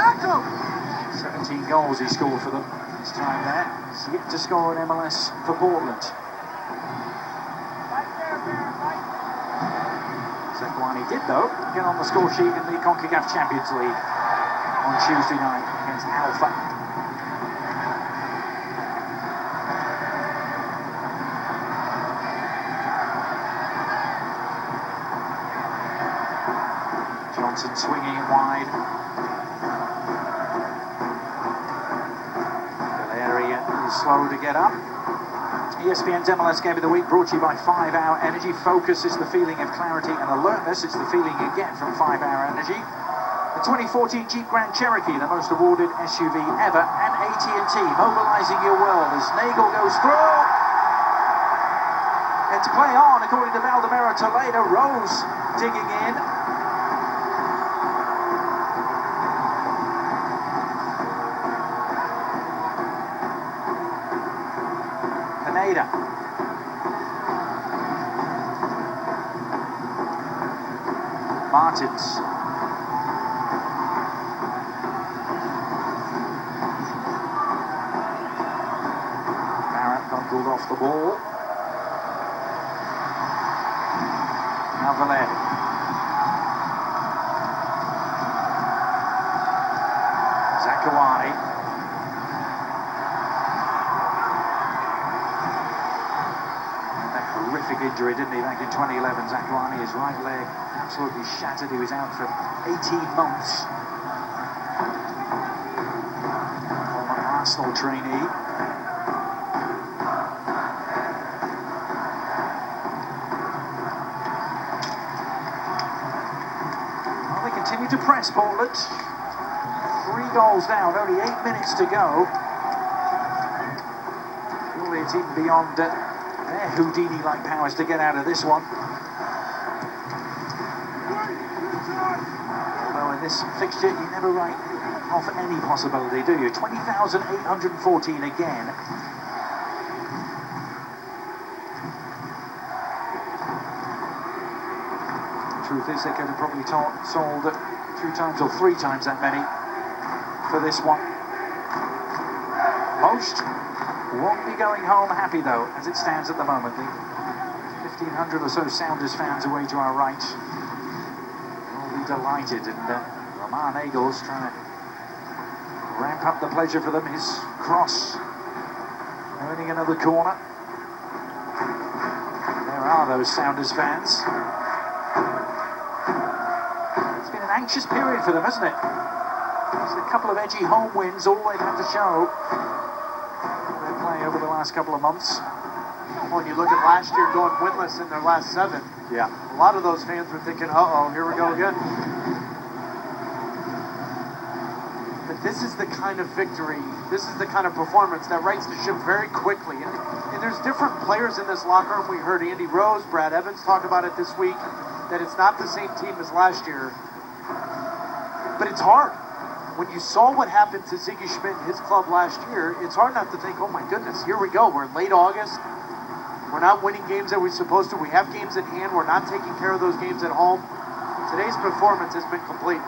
17 goals he scored for them this time there. He's yet to score in MLS for Portland. Zakuani did, though, get on the score sheet in the CONCACAF Champions League on Tuesday night against Alpha. Johnson swinging it wide. Valeria is slow to get up. ESPN's MLS Game of the Week brought to you by 5 Hour Energy. Focus is the feeling of clarity, and alertness is the feeling you get from 5 Hour Energy. The 2014 Jeep Grand Cherokee, the most awarded SUV ever, and AT&T mobilizing your world as Nagel goes through. And to play on, according to Baldomero Toledo, Rose digging in. Martins. Barrett bungled off the ball. Now Valeri. Zakuani. Horrific injury, didn't he, back in 2011? Zakuani, his right leg absolutely shattered. He was out for 18 months. Former Arsenal trainee. Well, they continue to press Portland. 3 goals down, only 8 minutes to go. Surely it's even beyond their Houdini-like powers to get out of this one. Although in this fixture, you never write off any possibility, do you? 20,814 again. The truth is, they could have probably sold 2 times or 3 times that many for this one. Most won't be going home happy, though, as it stands at the moment. The 1,500 or so Sounders fans away to our right will be delighted, and Romain Eagles trying to ramp up the pleasure for them. His cross earning another corner. There are those Sounders fans. It's been an anxious period for them, hasn't it? It's a couple of edgy home wins, all they've had to show over the last couple of months. When you look at last year going winless in their last 7, yeah, a lot of those fans were thinking, uh-oh, here we go again. But this is the kind of victory, this is the kind of performance that rights the ship very quickly. And there's different players in this locker room. We heard Andy Rose, Brad Evans talk about it this week, that it's not the same team as last year. But it's hard. When you saw what happened to Sigi Schmid and his club last year, it's hard not to think, oh my goodness, here we go. We're late August. We're not winning games that we're supposed to. We have games at hand. We're not taking care of those games at home. Today's performance has been complete.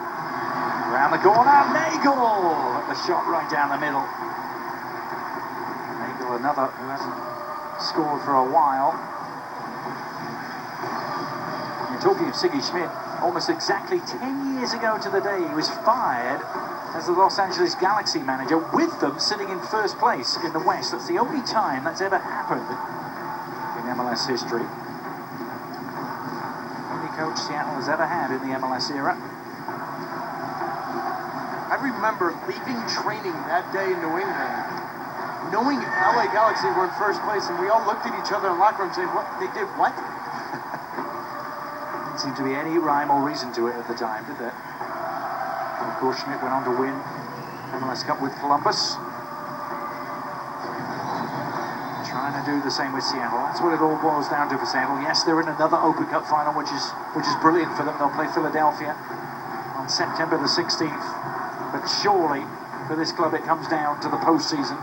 Around the corner, Nagel! The shot right down the middle. Nagel, another who hasn't scored for a while. You're talking of Sigi Schmid, almost exactly 10 years ago to the day, he was fired as the Los Angeles Galaxy manager, with them sitting in first place in the West. That's the only time that's ever happened in MLS history. Only coach Seattle has ever had in the MLS era. I remember leaving training that day in New England, knowing LA Galaxy were in first place, and we all looked at each other in the locker room saying, what? They did what? Didn't seem to be any rhyme or reason to it at the time, did there? Of course, Schmidt went on to win MLS Cup with Columbus. Trying to do the same with Seattle. That's what it all boils down to for Seattle. Yes, they're in another Open Cup final, which is brilliant for them. They'll play Philadelphia on September the 16th. But surely, for this club, it comes down to the postseason.